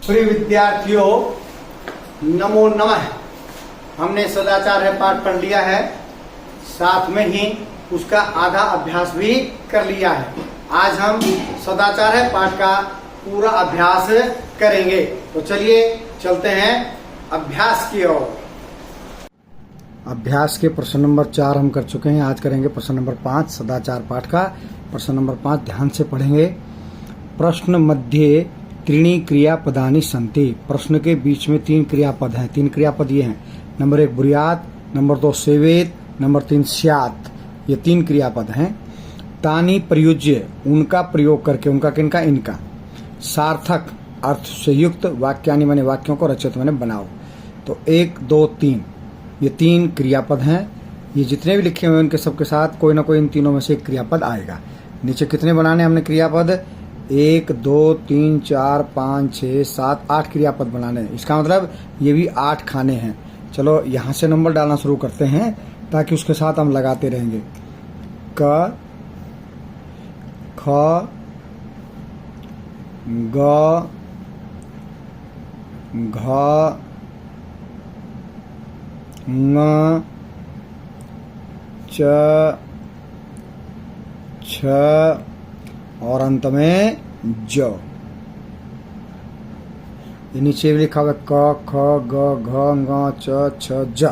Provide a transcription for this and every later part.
प्रिय विद्यार्थियों, नमो नमः। हमने सदाचार है पाठ पढ़ लिया है, साथ में ही उसका आधा अभ्यास भी कर लिया है। आज हम सदाचार है पाठ का पूरा अभ्यास करेंगे। तो चलिए चलते हैं अभ्यास की ओर। अभ्यास के प्रश्न नंबर 4 हम कर चुके हैं। आज करेंगे प्रश्न नंबर 5 सदाचार पाठ का। प्रश्न नंबर 5 ध्यान से पढ़ेंगे। प्रश्न मध्य त्रीणि क्रियापदानि सन्ति। प्रश्न के बीच में 3 क्रियापद हैं। 3 क्रियापद ये हैं। नंबर 1 बुर्यात, नंबर 2 सेवेत, नंबर 3 स्यात्। ये 3 क्रियापद हैं। तानि प्रयुज्य, उनका प्रयोग करके, उनका किनका, इनका सार्थक अर्थ से युक्त वाक्यानि माने वाक्यों को रचित माने बनाओ। तो 1 2 3 ये 3 क्रियापद हैं। ये जितने भी लिखे हुए हैं उनके सबके साथ कोई ना कोई इन तीनों में से एक क्रियापद आएगा। नीचे कितने बनाने हमने क्रियापद, 1 2 3 4 5 6 7 8 क्रियापद बनाने हैं। इसका मतलब ये भी 8 खाने हैं। चलो यहाँ से नंबर डालना शुरू करते हैं ताकि उसके साथ हम लगाते रहेंगे। क, ख, ग, घ, ङ, च, छ और अंत में ज। ये नीचे भी लिखा हुआ है क, ख, ग, घ, ङ, च, छ, ज।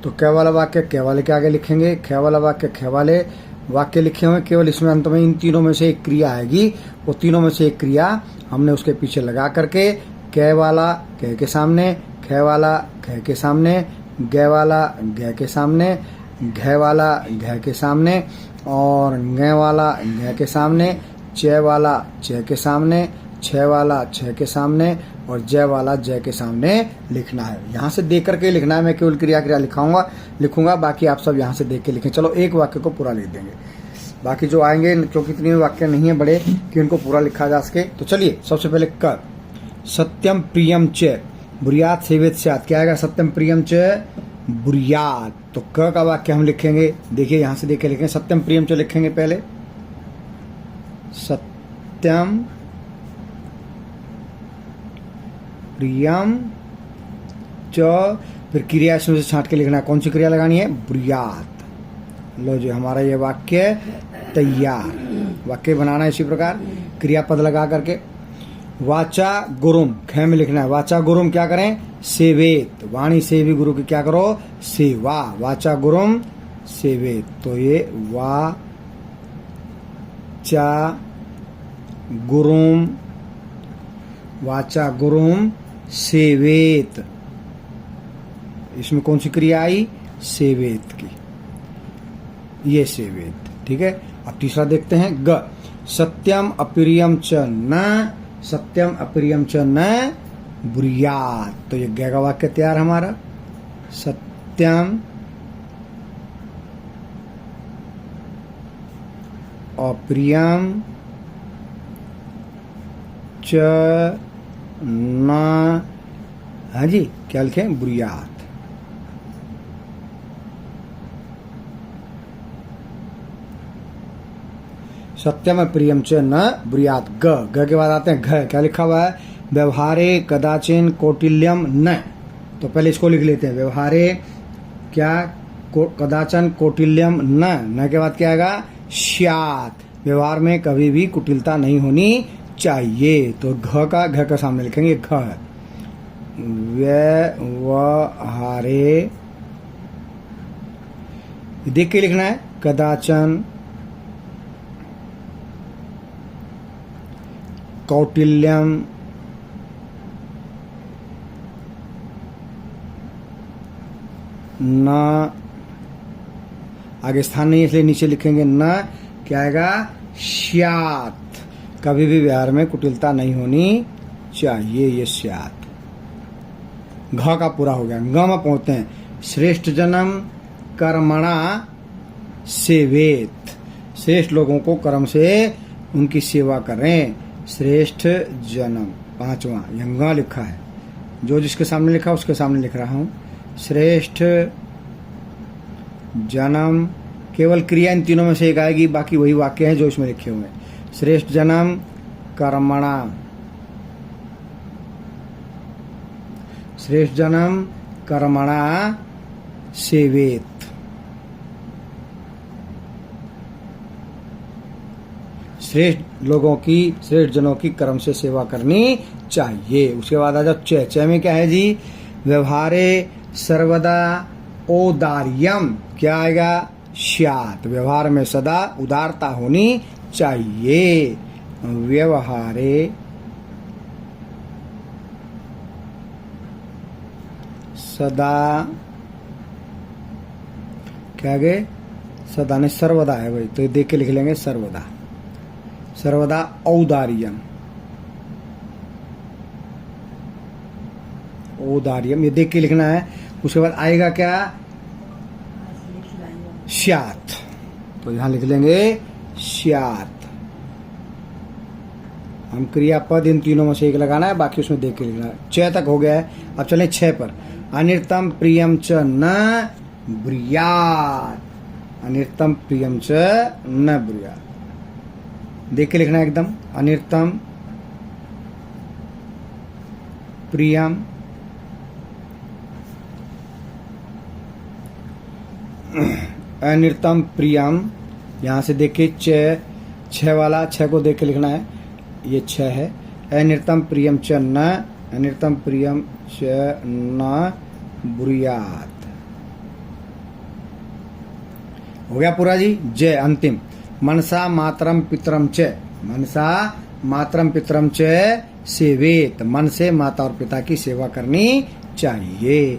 तो क वाला वाक्य क वाले के आगे लिखेंगे, ख वाला वाक्य ख वाले वाक्य लिखे हुए। केवल इसमें अंत में इन तीनों में से एक क्रिया आएगी। वो तीनों में से एक क्रिया हमने उसके पीछे लगा करके क वाला क के सामने, ख वाला ख के सामने, ग वाला ग के सामने, घ वाला घ के सामने और ङ वाला ङ के सामने, च वाला च के सामने, छ वाला छ के सामने और ज वाला ज के सामने लिखना है। यहाँ से देख करके लिखना है। मैं केवल क्रिया लिखूंगा, बाकी आप सब यहाँ से देख के लिखें। चलो एक वाक्य को पूरा लिख देंगे, बाकी जो आएंगे क्योंकि इतने वाक्य नहीं है बड़े कि उनको पूरा लिखा जा सके। तो चलिए सबसे पहले क, सत्यम प्रियम च बुर्यात सेवेत स्यात्। क्या आएगा, सत्यम प्रियम च बुर्यात। तो क का वाक्य हम लिखेंगे, देखिए यहाँ से देख के लिखें। सत्यम प्रियम च लिखेंगे पहले, सत्यम प्रियम च, फिर क्रिया इसमें से छांट के लिखना है। कौन सी क्रिया लगानी है, बुर्यात। लो जी हमारा ये वाक्य तैयार। वाक्य बनाना है इसी प्रकार क्रियापद लगा करके। वाचा गुरुम, ख में लिखना है। वाचा गुरुम क्या करें, सेवेत। वाणी से भी गुरु की क्या करो, सेवा। वाचा गुरुम सेवेत। तो ये वाचा गुरुम सेवेत। इसमें कौन सी क्रिया आई, सेवेत की, ये सेवेत। ठीक है। अब तीसरा देखते हैं ग, सत्यम अप्रियम च न, सत्यम अप्रियम च न बुर्यात। तो ये ग का वाक्य तैयार हमारा। सत्यम अप्रियम च न, हाँ जी क्या लिखें, बुर्यात। सत्यम प्रियम च न बुर्यात। ग के बाद आते हैं घ। क्या लिखा हुआ है, व्यवहारे कदाचिन कौटिल्यम न। तो पहले इसको लिख लेते हैं। व्यवहारे क्या, कदाचन कौटिल्यम न के बाद क्या आएगा, स्यात्। व्यवहार में कभी भी कुटिलता नहीं होनी चाहिए। तो घ का सामने लिखेंगे घ। व्यवहारे देख के लिखना है, कदाचन कौटिल्यम न, आगे स्थान नहीं इसलिए नीचे लिखेंगे न। क्या आएगा, स्यात्। कभी भी व्यवहार में कुटिलता नहीं होनी चाहिए, ये स्यात्। घ का पूरा हो गया। ग में पहुंचते हैं। श्रेष्ठ जन्म कर्मणा सेवेत। श्रेष्ठ लोगों को कर्म से उनकी सेवा करें। श्रेष्ठ जन्म 5वां, यंगा लिखा है। जो जिसके सामने लिखा उसके सामने लिख रहा हूं। श्रेष्ठ जन्म, केवल क्रिया इन तीनों में से एक आएगी, बाकी वही वाक्य हैं जो इसमें लिखे हुए हैं। श्रेष्ठ जन्म कर्मणा श्रेष्ठ जनम कर्मणा सेवेत। श्रेष्ठ लोगों की, श्रेष्ठ जनों की कर्म से सेवा करनी चाहिए। उसके बाद आ जाओ च। च में क्या है जी? व्यवहारे सर्वदा औदार्यम, क्या आएगा? स्यात्। व्यवहार में सदा उदारता होनी चाहिए। व्यवहारे सदा, क्या आगे? सदा ने सर्वदा है भाई, तो ये देख के लिख लेंगे सर्वदा। सर्वदा औदार्यम, औदार्यम ये देख के लिखना है। उसके बाद आएगा क्या? स्यात्, तो यहां लिख लेंगे स्यात्। हम क्रियापद इन तीनों में से एक लगाना है, बाकी उसमें देख के लिखना है। 6 तक हो गया है। अब चलें 6 पर। अनिर्तम प्रियम च न ब्रूयात्। अनिर्तम प्रियम च न ब्रूयात्, देख के लिखना है एकदम। अनिर्तम प्रियम अनिर्तम प्रियम, यहां से देखिए 6 वाला 6 को देख के लिखना है। ये 6 है। अनिर्तम प्रियम च न, अनिर्तम प्रियम च न ब्रूयात्। हो गया पूरा जी। जय अंतिम। मनसा मातरम पितरम च, मनसा मातरम पितरम च सेवेत। मन से माता और पिता की सेवा करनी चाहिए।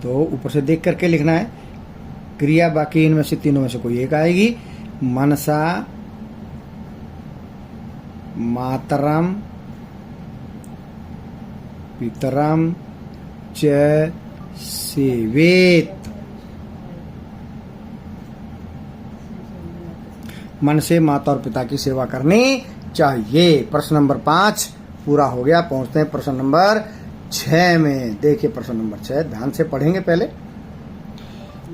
तो ऊपर से देख करके लिखना है। क्रिया बाकी इनमें से तीनों में से कोई एक आएगी। मनसा मातरम पितरम च सेवेत। मन से माता और पिता की सेवा करनी चाहिए। प्रश्न नंबर 5 पूरा हो गया। पहुंचते हैं प्रश्न नंबर 6 में। देखिए प्रश्न नंबर 6 ध्यान से पढ़ेंगे पहले।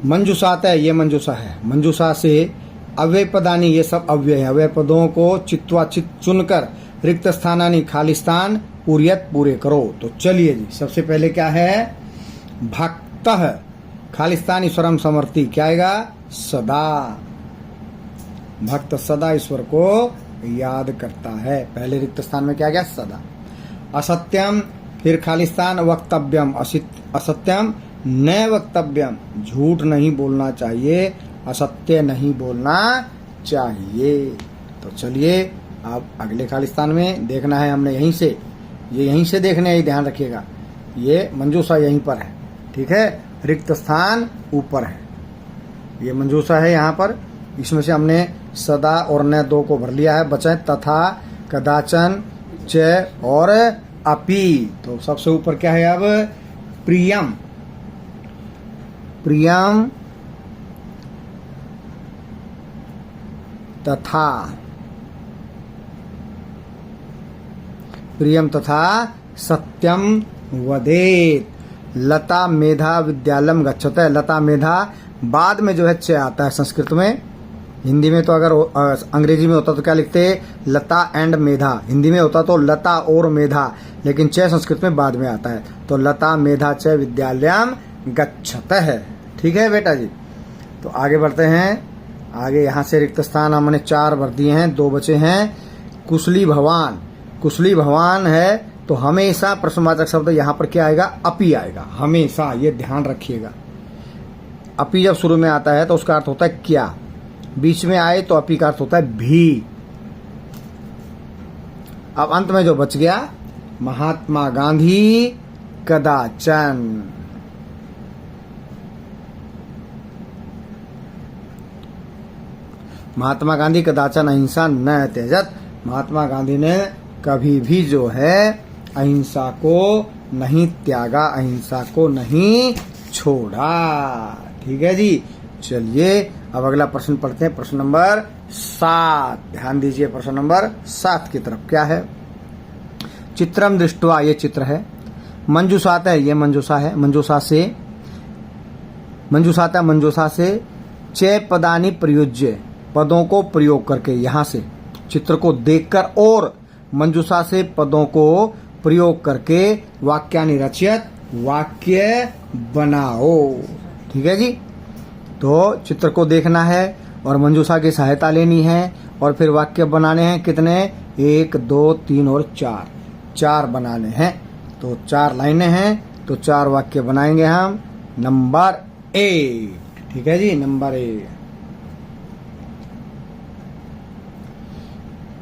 मंजूषात है, ये मंजूषा है। मंजूषा से अव्यय पदानी, ये सब अव्यय है। अव्यय पदों को चित्वा चित चुनकर रिक्त स्थानानी, खाली स्थान पूर्यत, पूरे करो। तो चलिए जी, सबसे पहले क्या है? भक्तः, खाली स्थान ईश्वरम समर्थी, क्या आएगा? सदा। भक्त सदा ईश्वर को याद करता है। पहले रिक्त स्थान में क्या गया? सदा। असत्यम, फिर खाली स्थान वक्तव्यम, असत्यम न वक्तव्यम, झूठ नहीं बोलना चाहिए, असत्य नहीं बोलना चाहिए। तो चलिए अब अगले खाली स्थान में देखना है हमने। यहीं से, ये यहीं से देखने है, ध्यान रखिएगा। ये मंजूषा यहीं पर है, ठीक है? रिक्त स्थान ऊपर है। ये मंजूषा है यहाँ पर। इसमें से हमने सदा और न 2 को भर लिया है। बचे तथा, कदाचन, च और अपि। तो सबसे ऊपर क्या है अब? प्रियम। प्रियम तथा, प्रियम तथा सत्यम वदेत। लता मेधा विद्यालयम गच्छते। लता मेधा बाद में जो है च आता है संस्कृत में। हिंदी में तो अगर अंग्रेजी में होता तो क्या लिखते? लता एंड मेधा। हिंदी में होता तो लता और मेधा, लेकिन च संस्कृत में बाद में आता है। तो लता मेधा च विद्यालयम गच्छतः। ठीक है बेटा जी। तो आगे बढ़ते हैं। आगे यहाँ से रिक्त स्थान हमने 4 भर दिए हैं, 2 बचे हैं। कुशली भवान, कुशली भवान है तो हमेशा प्रश्नवाचक शब्द यहाँ पर क्या आएगा? अपि आएगा हमेशा, ये ध्यान रखिएगा। अपि जब शुरू में आता है तो उसका अर्थ होता है क्या, बीच में आए तो अपि का अर्थ होता है भी। अब अंत में जो बच गया, महात्मा गांधी कदाचन। महात्मा गांधी कदाचन अहिंसा न त्यजत। महात्मा गांधी ने कभी भी जो है अहिंसा को नहीं त्यागा, अहिंसा को नहीं छोड़ा। ठीक है जी। चलिए अब अगला प्रश्न पढ़ते हैं, प्रश्न नंबर 7। ध्यान दीजिए प्रश्न नंबर 7 की तरफ। क्या है? चित्रम दृष्ट्वा, ये चित्र है। मंजूषात है, ये मंजूषा है। मंजूषा से, मंजूषात है, मंजूषा से चे पदानी प्रयुज्य, पदों को प्रयोग करके, यहां से चित्र को देखकर और मंजूषा से पदों को प्रयोग करके वाक्यानि रचयत, वाक्य बनाओ। ठीक है जी। तो चित्र को देखना है और मंजूषा की सहायता लेनी है और फिर वाक्य बनाने हैं। कितने? 1 2 3 और 4 बनाने हैं। तो 4 लाइनें हैं, तो 4 वाक्य बनाएंगे हम। नंबर 1। ठीक है जी, नंबर 1।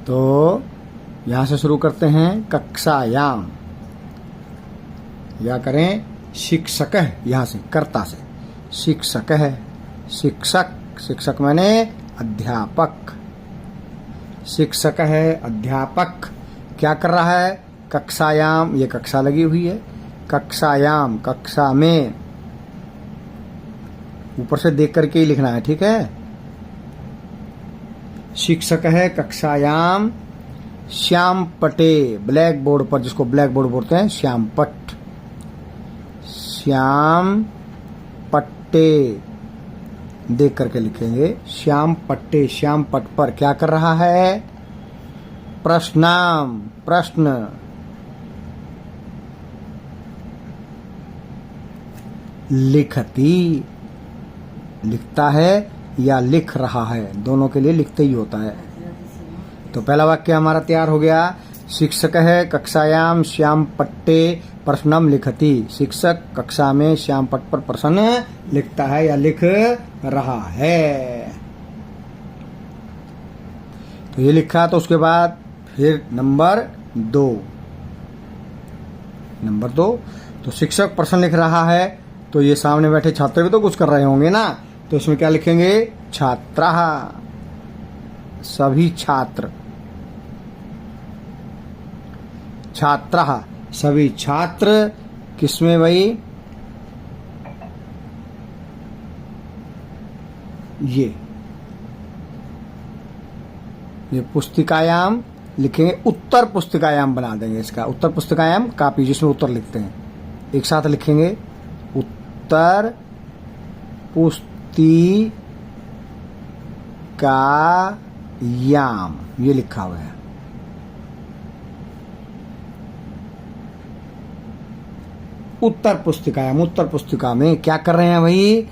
तो यहां से शुरू करते हैं। कक्षायाम, या करें शिक्षक है, यहां से कर्ता से शिक्षक है। शिक्षक, शिक्षक माने अध्यापक। शिक्षक है, अध्यापक क्या कर रहा है? कक्षायाम, ये कक्षा लगी हुई है। कक्षायाम, कक्षा में, ऊपर से देख करके ही लिखना है। ठीक है। शिक्षक है कक्षायाम श्याम पटे, ब्लैक बोर्ड पर, जिसको ब्लैक बोर्ड बोलते हैं, श्याम पट, श्याम पट्टे देख करके लिखेंगे। श्याम पट्टे, श्याम पट पर क्या कर रहा है? प्रश्नाम, प्रश्न। लिखती, लिखता है या लिख रहा है, दोनों के लिए लिखते ही होता है। तो पहला वाक्य हमारा तैयार हो गया। शिक्षक है कक्षायाम श्याम पट्टे प्रश्नम लिखती। शिक्षक कक्षा में श्याम पट पर प्रश्न लिखता है या लिख रहा है। तो ये लिखा। तो उसके बाद फिर नंबर 2। नंबर 2, तो शिक्षक प्रश्न लिख रहा है, तो ये सामने बैठे छात्र भी तो कुछ कर रहे होंगे ना। तो इसमें क्या लिखेंगे? छात्राः, सभी छात्र। छात्राः, सभी छात्र। किसमें भाई? ये पुस्तिकायाम लिखेंगे। उत्तर पुस्तिकायाम बना देंगे इसका। उत्तर पुस्तिकायाम कापी जिसमें उत्तर लिखते हैं, एक साथ लिखेंगे। उत्तर पुस्तिकायाम, ये लिखा हुआ है। उत्तर पुस्तिकायाम, उत्तर पुस्तिका में क्या कर रहे हैं भाई?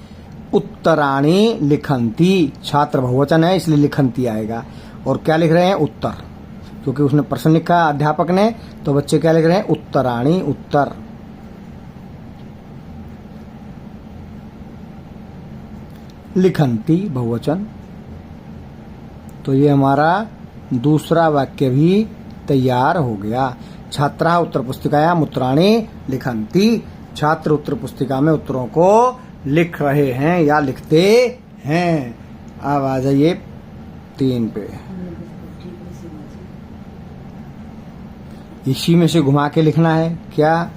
उत्तराणी लिखंती। छात्र बहुवचन है इसलिए लिखंती आएगा। और क्या लिख रहे हैं? उत्तर, क्योंकि उसने प्रश्न लिखा अध्यापक ने, तो बच्चे क्या लिख रहे हैं? उत्तराणी, उत्तर। लिखंती बहुवचन। तो ये हमारा दूसरा वाक्य भी तैयार हो गया। छात्राः उत्तर पुस्तिकायाम उत्तराणि लिखन्ति। छात्र उत्तर पुस्तिका में उत्तरों को लिख रहे हैं या लिखते हैं। अब आ जाइए 3 पे। इसी में से घुमा के लिखना है क्या?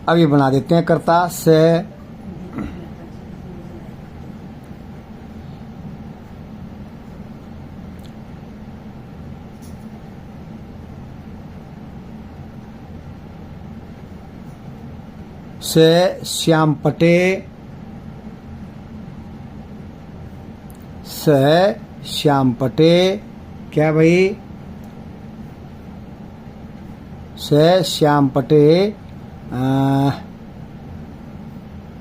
अब ये बना देते हैं कर्ता से। से श्याम पटे, से श्याम पटे। क्या भाई? से श्याम पटे।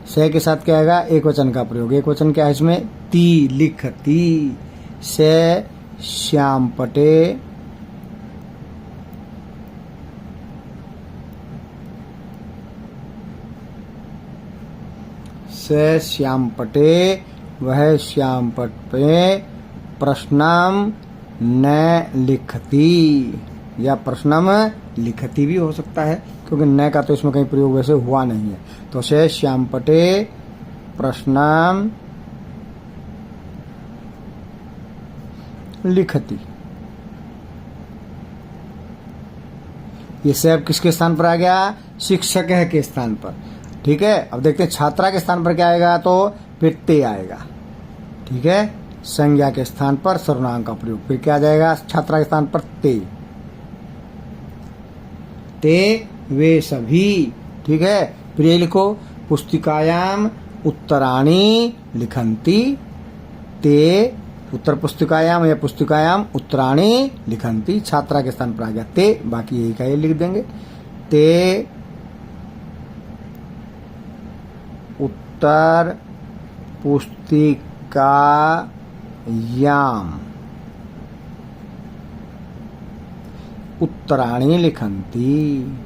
से के साथ क्या आएगा? एक वचन का प्रयोग। एक वचन क्या है इसमें? ती, लिखती। से श्याम पटे से श्याम पटे, वह श्याम पट पे प्रश्नम न लिखती, या प्रश्नम लिखती भी हो सकता है, क्योंकि न का तो इसमें कहीं प्रयोग वैसे हुआ नहीं है। तो से श्याम पटे प्रश्नम लिखती। ये से अब किसके स्थान पर आ गया? शिक्षक है के स्थान पर। ठीक है। अब देखते हैं छात्रा के स्थान पर क्या आएगा, तो फिर ते आएगा। ठीक है। संज्ञा के स्थान पर सर्वनाम का प्रयोग। फिर क्या आ जाएगा? छात्रा के स्थान पर ते, ते वे सभी। ठीक है। फिर ये लिखो पुस्तिकायाम उत्तराणी लिखंती। ते उत्तर पुस्तिकायाम या पुस्तिकायाम उत्तराणी लिखंती। छात्रा के स्थान पर आ गया ते, बाकी यही का ये लिख देंगे। ते उत्तर पुस्तिकायाम् उत्तराणि लिखन्ति।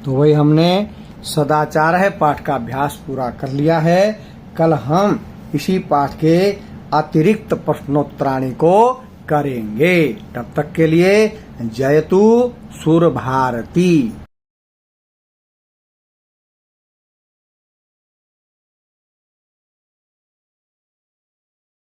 तो वही हमने सदाचार है पाठ का अभ्यास पूरा कर लिया है। कल हम इसी पाठ के अतिरिक्त प्रश्नोत्तराणि को करेंगे। तब तक के लिए जयतु सुर भारती।